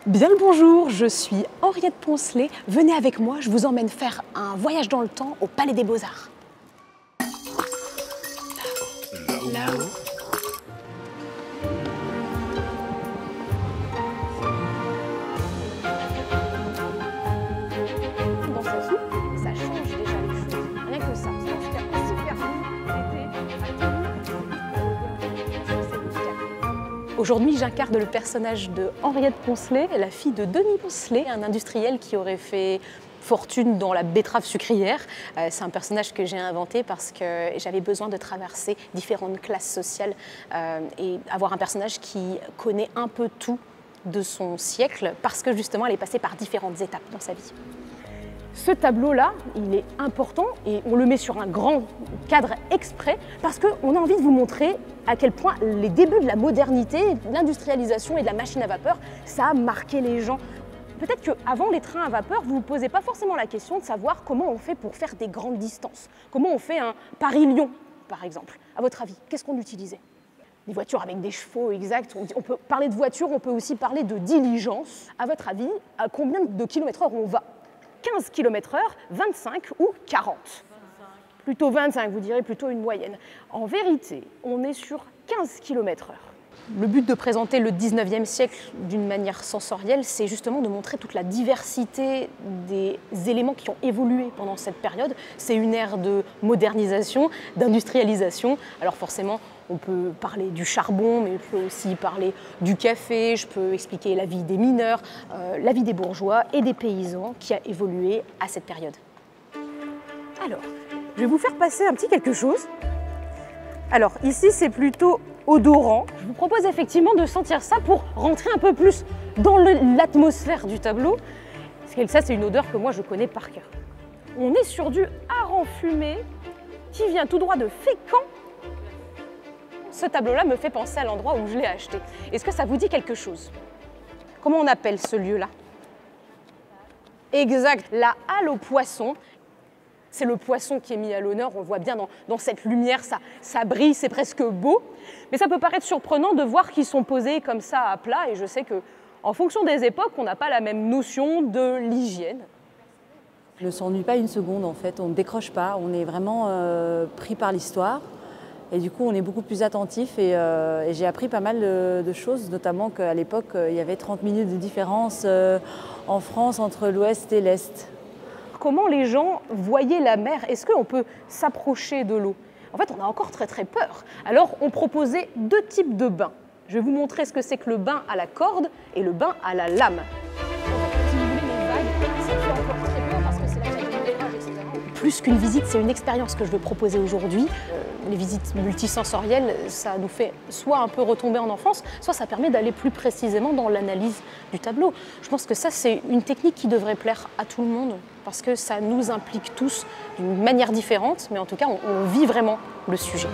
Bien le bonjour, je suis Henriette Poncelet. Venez avec moi, je vous emmène faire un voyage dans le temps au Palais des Beaux-Arts. Là-haut. Dans sa soupe, ça change déjà les choses. Rien que ça, c'est un super Aujourd'hui, j'incarne le personnage de Henriette Poncelet, la fille de Denis Poncelet, un industriel qui aurait fait fortune dans la betterave sucrière. C'est un personnage que j'ai inventé parce que j'avais besoin de traverser différentes classes sociales et avoir un personnage qui connaît un peu tout de son siècle parce que justement elle est passée par différentes étapes dans sa vie. Ce tableau-là, il est important et on le met sur un grand cadre exprès parce qu'on a envie de vous montrer à quel point les débuts de la modernité, de l'industrialisation et de la machine à vapeur, ça a marqué les gens. Peut-être qu'avant les trains à vapeur, vous ne vous posez pas forcément la question de savoir comment on fait pour faire des grandes distances. Comment on fait un Paris-Lyon, par exemple. À votre avis, qu'est-ce qu'on utilisait? Des voitures avec des chevaux, exact. On peut parler de voitures, on peut aussi parler de diligence. À votre avis, à combien de km/h on va? 15 km/h, 25 ou 40? Plutôt 25, vous direz plutôt une moyenne. En vérité, on est sur 15 km/h. Le but de présenter le 19e siècle d'une manière sensorielle, c'est justement de montrer toute la diversité des éléments qui ont évolué pendant cette période. C'est une ère de modernisation, d'industrialisation. Alors forcément, on peut parler du charbon, mais je peux aussi parler du café, je peux expliquer la vie des mineurs, la vie des bourgeois et des paysans qui a évolué à cette période. Alors, je vais vous faire passer un petit quelque chose. Alors ici, c'est plutôt odorant. Je vous propose effectivement de sentir ça pour rentrer un peu plus dans l'atmosphère du tableau. Parce que ça, c'est une odeur que moi, je connais par cœur. On est sur du hareng fumé qui vient tout droit de Fécamp. Ce tableau-là me fait penser à l'endroit où je l'ai acheté. Est-ce que ça vous dit quelque chose? Comment on appelle ce lieu-là? Exact, la halle aux poissons. C'est le poisson qui est mis à l'honneur, on le voit bien dans cette lumière, ça brille, c'est presque beau. Mais ça peut paraître surprenant de voir qu'ils sont posés comme ça à plat, et je sais qu'en fonction des époques, on n'a pas la même notion de l'hygiène. On ne s'ennuie pas une seconde en fait, on ne décroche pas, on est vraiment pris par l'histoire. Et du coup, on est beaucoup plus attentif et j'ai appris pas mal de choses, notamment qu'à l'époque, il y avait 30 minutes de différence en France entre l'Ouest et l'Est. Comment les gens voyaient la mer? Est-ce qu'on peut s'approcher de l'eau? En fait, on a encore très peur. Alors, on proposait deux types de bains. Je vais vous montrer ce que c'est que le bain à la corde et le bain à la lame. Si vous voulez, les vagues, ça fait encore très peur parce que c'est là qu'il y a des virages, etc. Plus qu'une visite, c'est une expérience que je veux proposer aujourd'hui. Les visites multisensorielles, ça nous fait soit un peu retomber en enfance, soit ça permet d'aller plus précisément dans l'analyse du tableau. Je pense que ça, c'est une technique qui devrait plaire à tout le monde parce que ça nous implique tous d'une manière différente, mais en tout cas, on vit vraiment le sujet.